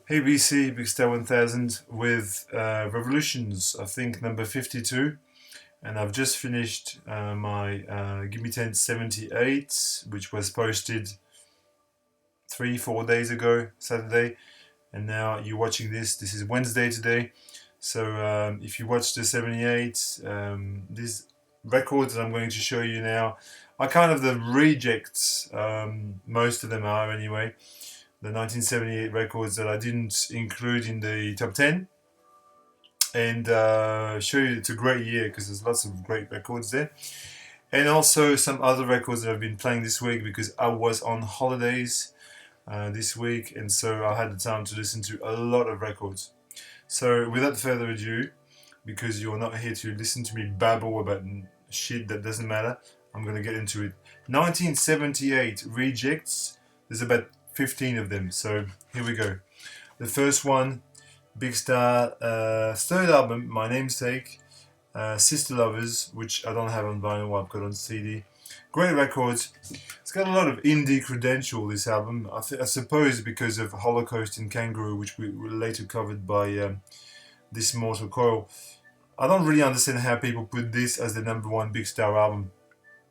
ABC Big Star 1000 with Revolutions, I think number 52. And I've just finished my Give Me 10 78, which was posted 3-4 days ago, Saturday. And now you're watching this. This is Wednesday today. So if you watch the 78, these records that I'm going to show you now are kind of the rejects. Most of them are anyway. The 1978 records that I didn't include in the top 10. And show you it's a great year because there's lots of great records there. And also some other records that I've been playing this week because I was on holidays this week, and so I had the time to listen to a lot of records. So without further ado, because you're not here to listen to me babble about shit that doesn't matter, I'm going to get into it. 1978 rejects, there's about 15 of them, so here we go. The first one, Big Star, third album, My Namesake, Sister Lovers, which I don't have on vinyl, I've got on CD. Great records. It's got a lot of indie credential, this album. I suppose because of Holocaust and Kangaroo, which we were later covered by This Mortal Coil. I don't really understand how people put this as the number one Big Star album.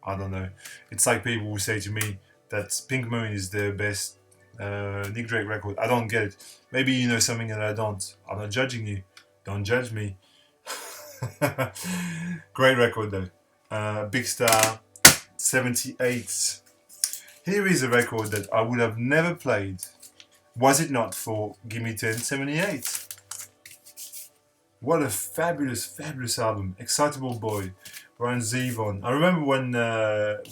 I don't know. It's like people who say to me that Pink Moon is the best Nick Drake record. I don't get it. Maybe you know something that I don't. I'm not judging you. Don't judge me. Great record though. Big Star 78. Here is a record that I would have never played was it not for Gimme 10 78. What a fabulous, fabulous album. Excitable Boy, Warren Zevon. I remember when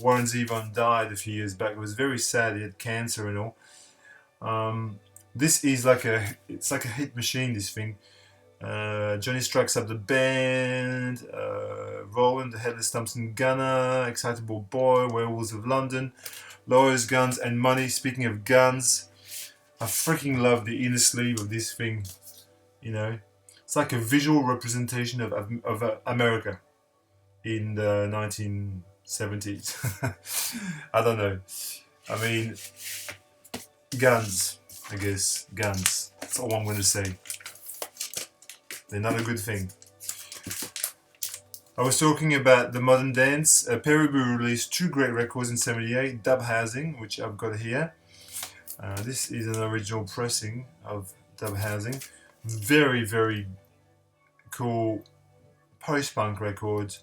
Warren Zevon died a few years back. It was very sad. He had cancer and all. This is it's like a hit machine, this thing. Johnny Strikes Up the Band, Roland, the Headless Thompson Gunner, Excitable Boy, Werewolves of London, Lawyers, Guns and Money. Speaking of guns, I freaking love the inner sleeve of this thing. You know, it's like a visual representation of America in the 1970s. I don't know. I mean, guns, I guess. Guns. That's all I'm going to say. They're not a good thing. I was talking about the modern dance. Perubu released two great records in 78. Dub Housing, which I've got here. This is an original pressing of Dub Housing. Very, very cool post-punk record.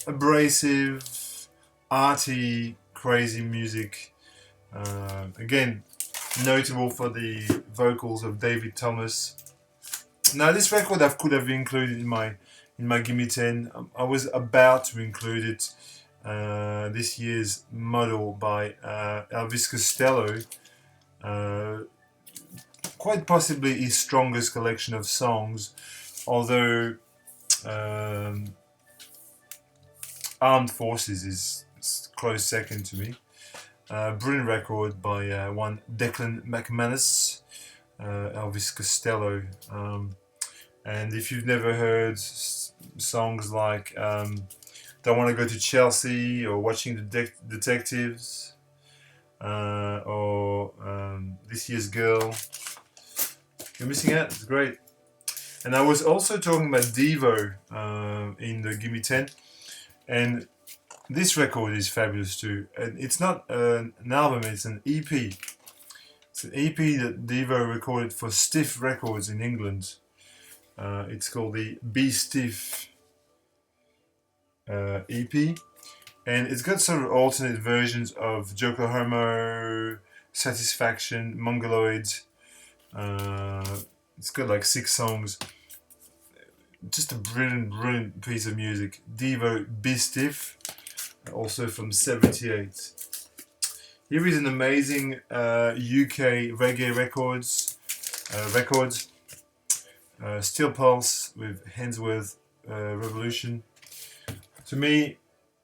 Abrasive, arty, crazy music. Again, notable for the vocals of David Thomas. Now this record I could have included in my Gimme 10. I was about to include it. This year's Model by Elvis Costello. Quite possibly his strongest collection of songs, although Armed Forces is close second to me. Brilliant record by one Declan McManus, Elvis Costello. And if you've never heard songs like Don't Want to Go to Chelsea or Watching the Detectives or This Year's Girl, you're missing out. It's great. And I was also talking about Devo in the Gimme 10, and this record is fabulous too. And it's not an album, it's an EP. It's an EP that Devo recorded for Stiff Records in England. It's called the Be Stiff EP, and it's got sort of alternate versions of Jokohomo, Satisfaction, Mongoloid. It's got like 6 songs. Just a brilliant, brilliant piece of music. Devo Be Stiff, also from 78. Here is an amazing UK reggae records. Steel Pulse with Handsworth Revolution. To me,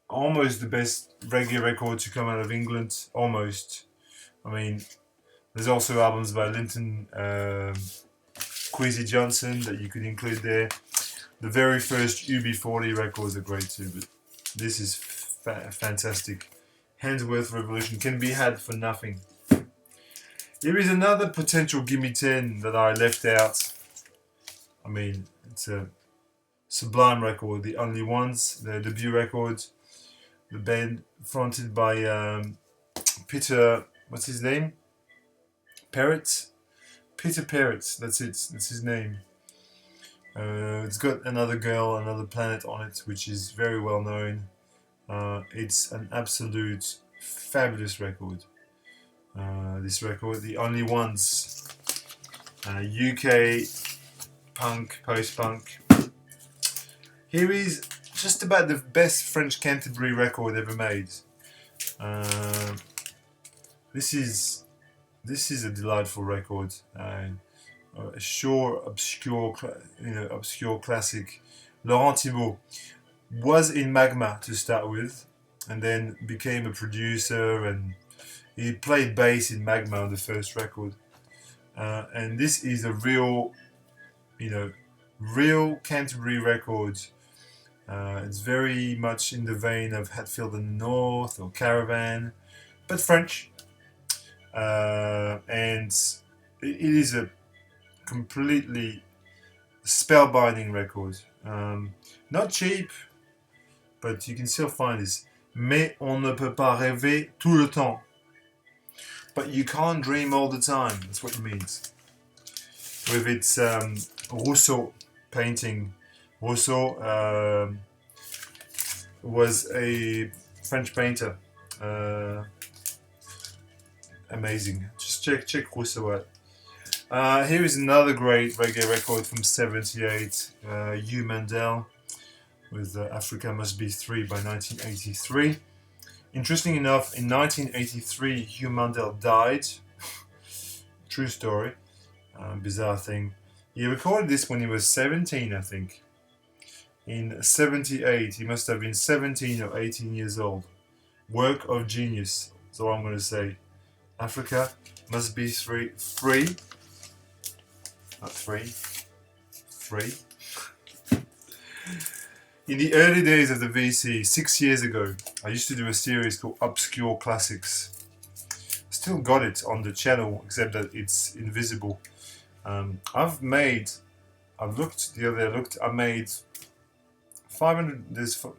almost the best reggae record to come out of England. Almost. I mean, there's also albums by Linton Kwesi Johnson that you could include there. The very first UB40 records are great too, but this is fantastic. Handsworth Revolution can be had for nothing. Here is another potential Gimme 10 that I left out. I mean, it's a sublime record, The Only Ones, their debut record. The band fronted by Peter, what's his name? Perrett? Peter Perrett, that's it, that's his name. It's got Another Girl, Another Planet on it, which is very well known. It's an absolute fabulous record. This record, The Only Ones, UK punk, post-punk. Here is just about the best French Canterbury record ever made. This is a delightful record. A sure obscure classic. Laurent Thibault was in Magma to start with, and then became a producer, and he played bass in Magma on the first record. And this is a real Canterbury record. It's very much in the vein of Hatfield and the North or Caravan, but French. And it is a completely spellbinding record. Not cheap, but you can still find this. Mais on ne peut pas rêver tout le temps. But you can't dream all the time. That's what it means. With its Rousseau painting. Rousseau was a French painter. Amazing. Just check Rousseau out. Here is another great reggae record from '78. Hugh Mandel with Africa Must Be 3 by 1983. Interesting enough, in 1983, Hugh Mandel died. True story. Bizarre thing. He recorded this when he was 17, I think. In '78, he must have been 17 or 18 years old. Work of genius. That's all I'm going to say. Africa Must Be 3. Not 3. 3. In the early days of the VC, 6 years ago, I used to do a series called Obscure Classics. Still got it on the channel, except that it's invisible. I made 500.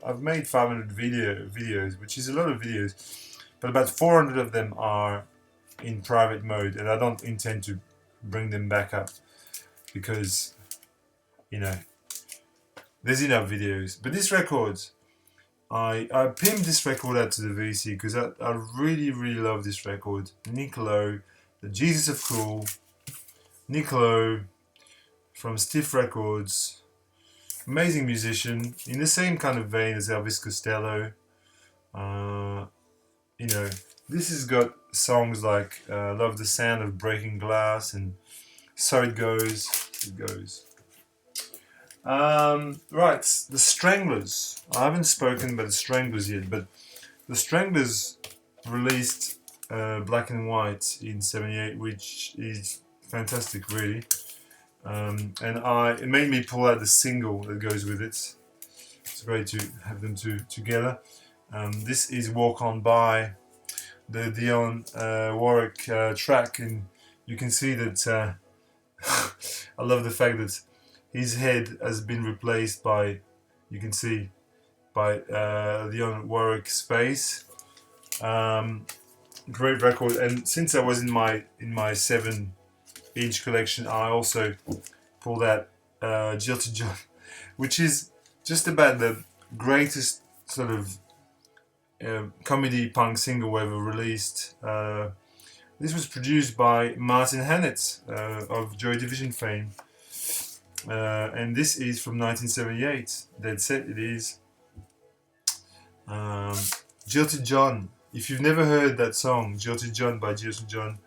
I've made 500 videos, which is a lot of videos, but about 400 of them are in private mode, and I don't intend to bring them back up because, there's enough videos. But this record, I pimped this record out to the VC because I really, really love this record. Nick Lowe, the Jesus of Cool, Nick Lowe from Stiff Records, amazing musician, in the same kind of vein as Elvis Costello. This has got songs like Love the Sound of Breaking Glass and So It Goes. Right, the Stranglers. I haven't spoken about the Stranglers yet, but the Stranglers released Black and White in '78, which is fantastic, really. It made me pull out the single that goes with it. It's great to have them two together. This is Walk On By, the Dionne Warwick track, and you can see that I love the fact that his head has been replaced by, you can see, by Dionne Warwick's face. Great record, and since I was in my 7-inch collection, I also pulled out Jilted John, which is just about the greatest sort of comedy punk single ever released. This was produced by Martin Hannett of Joy Division fame, and this is from 1978. Dead Set it is. Jilted John. If you've never heard that song, Jilted John by Jilted John,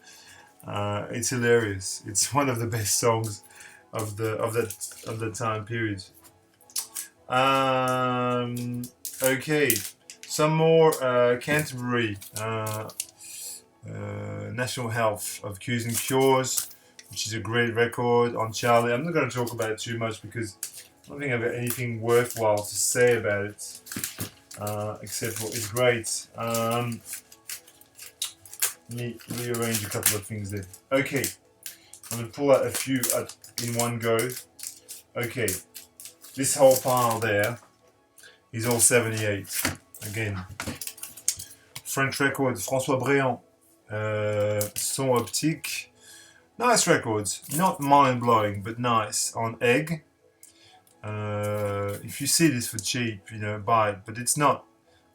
it's hilarious. It's one of the best songs of that time period. Okay, some more Canterbury. National Health of Q's and Cures, which is a great record on Charlie. I'm not going to talk about it too much because I don't think I've got anything worthwhile to say about it, except for it's great. Let me rearrange a couple of things there. Okay, I'm going to pull out a few in one go. Okay, this whole pile there is all 78. Again, French record, François Bréant, Son Optique. Nice records, not mind-blowing, but nice. On Egg. If you see this for cheap, you know, buy it. But it's not,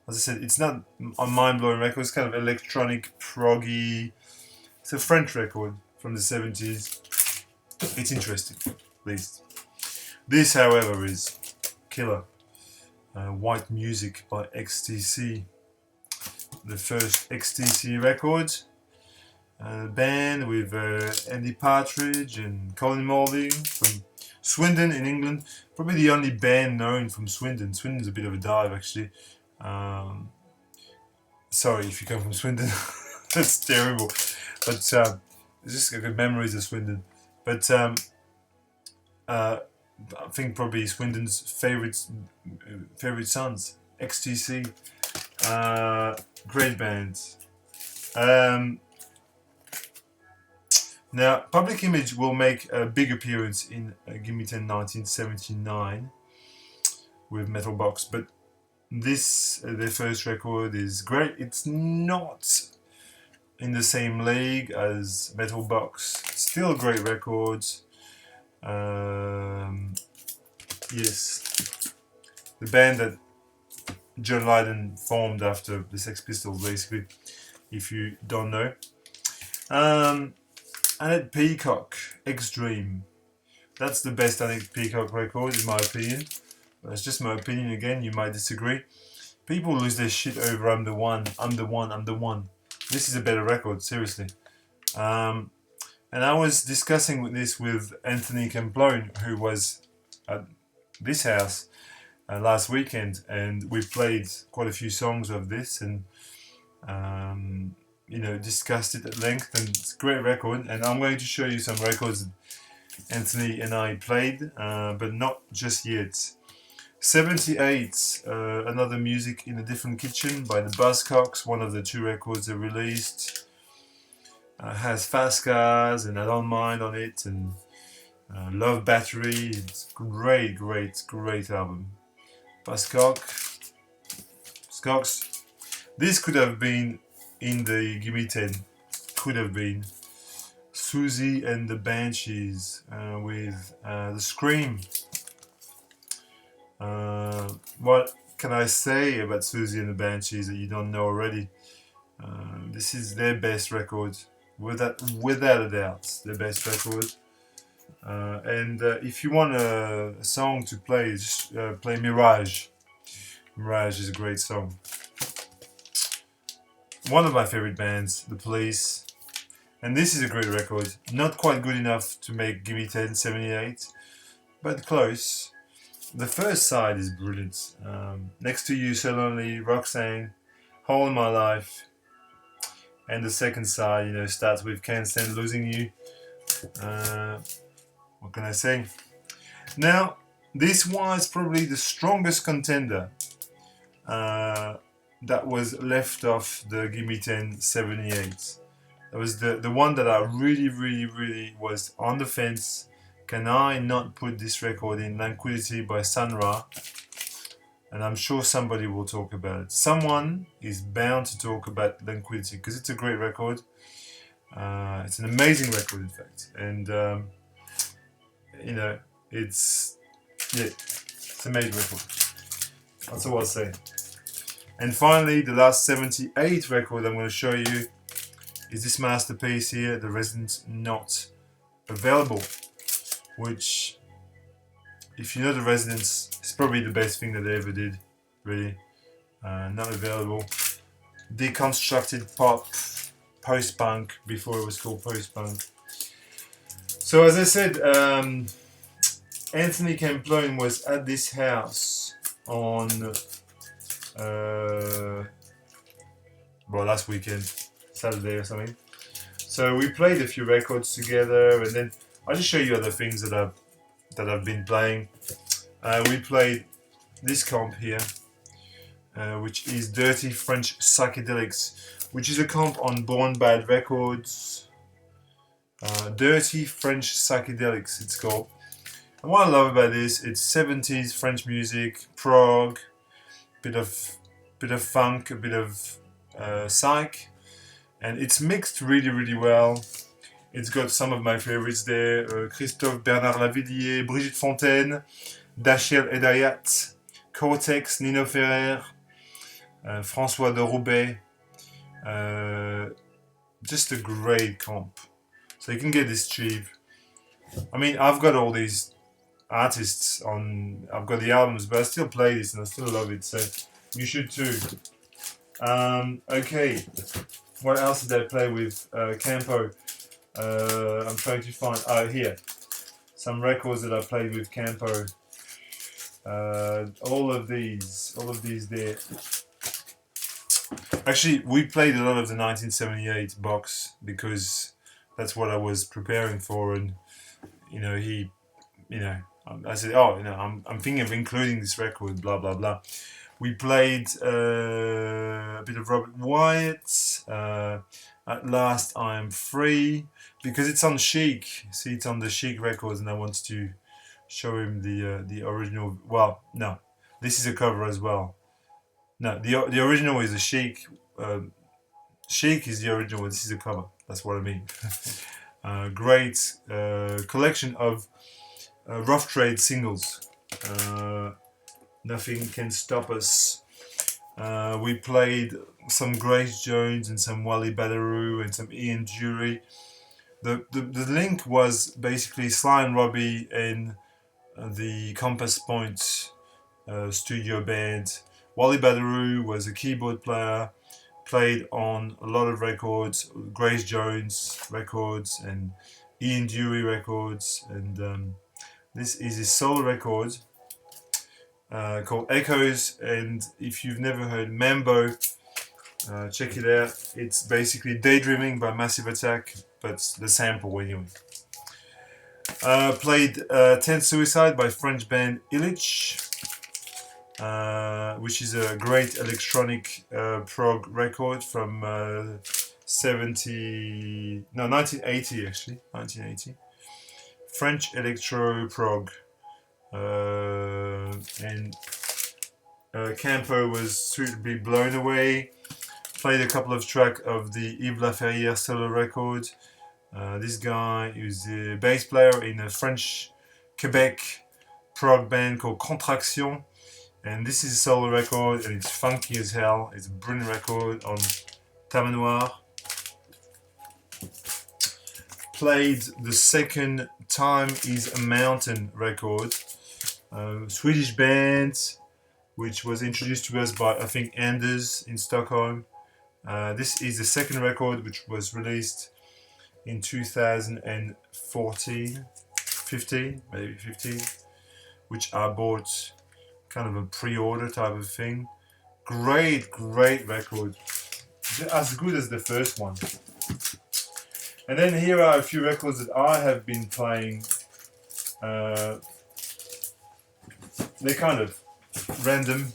as I said, it's not a mind-blowing record. It's kind of electronic, proggy. It's a French record from the 70s. It's interesting, at least. This, however, is killer. White Music by XTC. The first XTC record. Band with Andy Partridge and Colin Moulding from Swindon in England. Probably the only band known from Swindon. Swindon's a bit of a dive, actually. Sorry if you come from Swindon. That's terrible. But just got good memories of Swindon. But I think probably Swindon's favourite sons, XTC. Great bands. Now, Public Image will make a big appearance in Gimme 10 1979 with Metal Box, but this, their first record, is great. It's not in the same league as Metal Box. Still a great record. Yes, the band that John Lydon formed after the Sex Pistols, basically, if you don't know. Annette Peacock, X-Dream. That's the best Annette Peacock record, in my opinion. That's just my opinion again, you might disagree. People lose their shit over I'm the one, I'm the one, I'm the one. This is a better record, seriously. And I was discussing this with Anthony Camplone, who was at this house last weekend, and we played quite a few songs of this, and you know, discussed it at length, and it's a great record. And I'm going to show you some records Anthony and I played, but not just yet. 78, Another Music in a Different Kitchen by the Buzzcocks, one of the two records they released. Has Fast Cars and I Don't Mind on it, and Love Battery. It's great, great, great album. Buzzcocks. This could have been in the Gimme 10. Could have been. Susie and the Banshees with the Scream. What can I say about Susie and the Banshees that you don't know already? This is their best record, without a doubt, their best record. And if you want a song to play, just play Mirage. Mirage is a great song. One of my favorite bands, The Police. And this is a great record. Not quite good enough to make Gimme 10 78, but close. The first side is brilliant. Next to You, So Lonely, Roxanne, Whole in My Life. And the second side, you know, starts with Can't Stand Losing You. What can I say? Now, this was probably the strongest contender that was left off the Gimme 10 78. That was the one that I really was on the fence. Can I not put this record in? Languidity by Sun Ra. And I'm sure somebody will talk about it. Someone is bound to talk about Languidity because it's a great record. It's an amazing record, in fact. And, you know, it's a major record. That's all I'll say. And finally, the last 78 record I'm going to show you is this masterpiece here, The Residents Not Available, which, if you know The Residents, it's probably the best thing that they ever did, really. Not Available. Deconstructed pop, post-punk, before it was called post-punk. So as I said, Anthony Camplone was at this house on last weekend, Saturday or something. So we played a few records together, and then I'll just show you other things that I've been playing. We played this comp here, which is Dirty French Psychedelics. which is a comp on Born Bad Records. Dirty French Psychedelics, it's called. And what I love about this, it's 70s French music, prog, bit of funk, a bit of psych, and it's mixed really well. It's got some of my favorites there: Christophe Bernard Lavillier, Brigitte Fontaine, Dashiell Hedayat, Cortex, Nino Ferrer, François de Roubaix. Just a great comp. So you can get this cheap. I mean, I've got all these artists on. I've got the albums, but I still play this and I still love it. So you should too. Okay, what else did I play with Campo? I'm trying to find here some records that I played with Campo. All of these there. Actually, we played a lot of the 1978 box because that's what I was preparing for, and I said, I'm thinking of including this record, blah blah blah. We played a bit of Robert Wyatt. At Last I Am Free, because it's on Chic. See, it's on the Chic records, and I wanted to show him the original. Well, no, this is a cover as well. No, the original is a Chic. Chic is the original. This is a cover. That's what I mean. Great collection of Rough Trade singles. Nothing Can Stop Us. We played some Grace Jones and some Wally Badarou and some Ian Dury. The link was basically Sly and Robbie in the Compass Point studio band. Wally Badarou was a keyboard player, played on a lot of records, Grace Jones records and Ian Dury records, and this is his solo record called Echoes. And if you've never heard Mambo, check it out. It's basically Daydreaming by Massive Attack, but the sample anyway. Played 10 Suicide by French band Illich, which is a great electronic prog record from 1980 actually, 1980. French electro prog. And Campo was suitably blown away. Played a couple of tracks of the Yves Laferrière solo record. This guy is a bass player in a French Quebec prog band called Contraction, and this is a solo record and it's funky as hell. It's a brilliant record on Tame Noir. Played the Second Time Is a Mountain record, Swedish band which was introduced to us by I think Anders in Stockholm. This is the second record, which was released in 2014, 15, maybe 15, which I bought kind of a pre-order type of thing. Great record, as good as the first one. And then here are a few records that I have been playing. They're kind of random.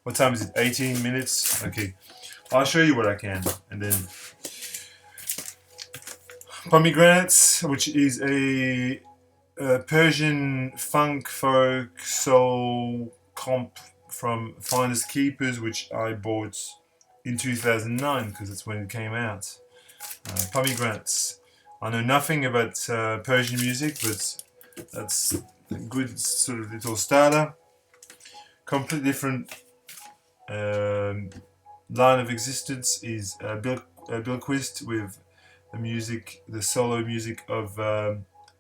What time is it? 18 minutes? Okay. I'll show you what I can. And then Pomegranates, which is a Persian funk, folk, soul comp from Finders Keepers, which I bought in 2009 because that's when it came out. Pomegranates. I know nothing about Persian music, but that's a good sort of little starter. Completely different line of existence is Bill Quist with the solo music of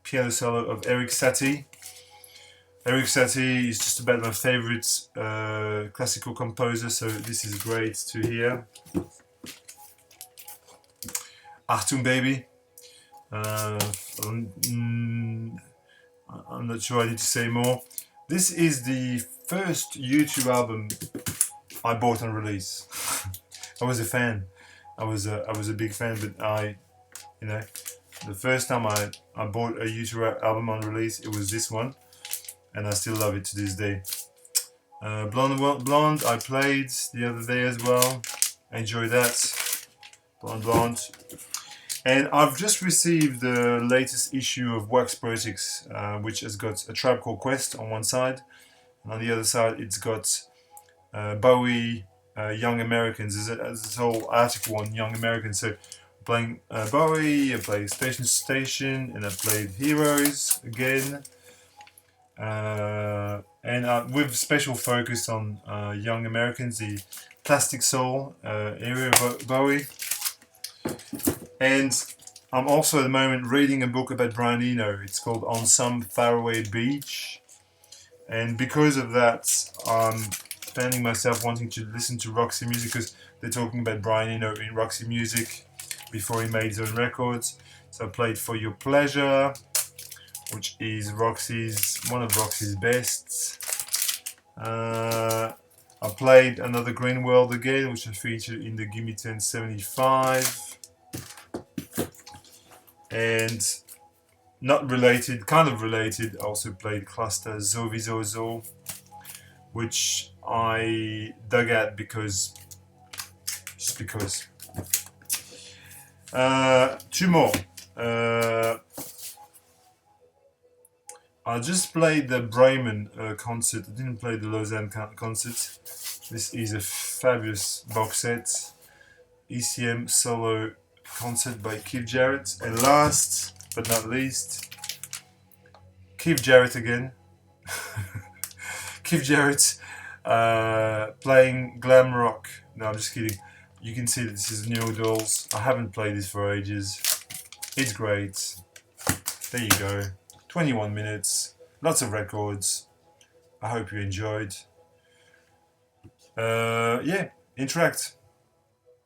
piano solo of Erik Satie. Erik Satie is just about my favorite classical composer, so this is great to hear. Achtung Baby. I'm not sure I need to say more. This is the first U2 album I bought on release. I was a fan. I was a big fan, but the first time I bought a U2 album on release, it was this one, and I still love it to this day. Blonde I played the other day as well. I enjoyed that. Blonde Blonde. And I've just received the latest issue of Wax Poetics, which has got A Tribe Called Quest on one side, and on the other side it's got Bowie, Young Americans. There's this whole article on Young Americans. So playing Bowie, I played Station to Station, and I played Heroes again. And with special focus on Young Americans, the Plastic Soul area of Bowie. And I'm also at the moment reading a book about Brian Eno. It's called On Some Faraway Beach. And because of that, I'm finding myself wanting to listen to Roxy Music, because they're talking about Brian Eno in Roxy Music before he made his own records. So I played For Your Pleasure, which is one of Roxy's bests. I played Another Green World again, which I featured in the Gimme 1075. And not related, kind of related, I also played Cluster Zovizozo, which I dug at just because. Two more. I just played the Bremen concert. I didn't play the Lausanne concert. This is a fabulous box set. ECM solo concert by Keith Jarrett. And last but not least, Keith Jarrett again. Keith Jarrett playing glam rock. No, I'm just kidding. You can see that this is New Dolls. I haven't played this for ages. It's great. There you go. 21 minutes. Lots of records. I hope you enjoyed. Yeah, interact.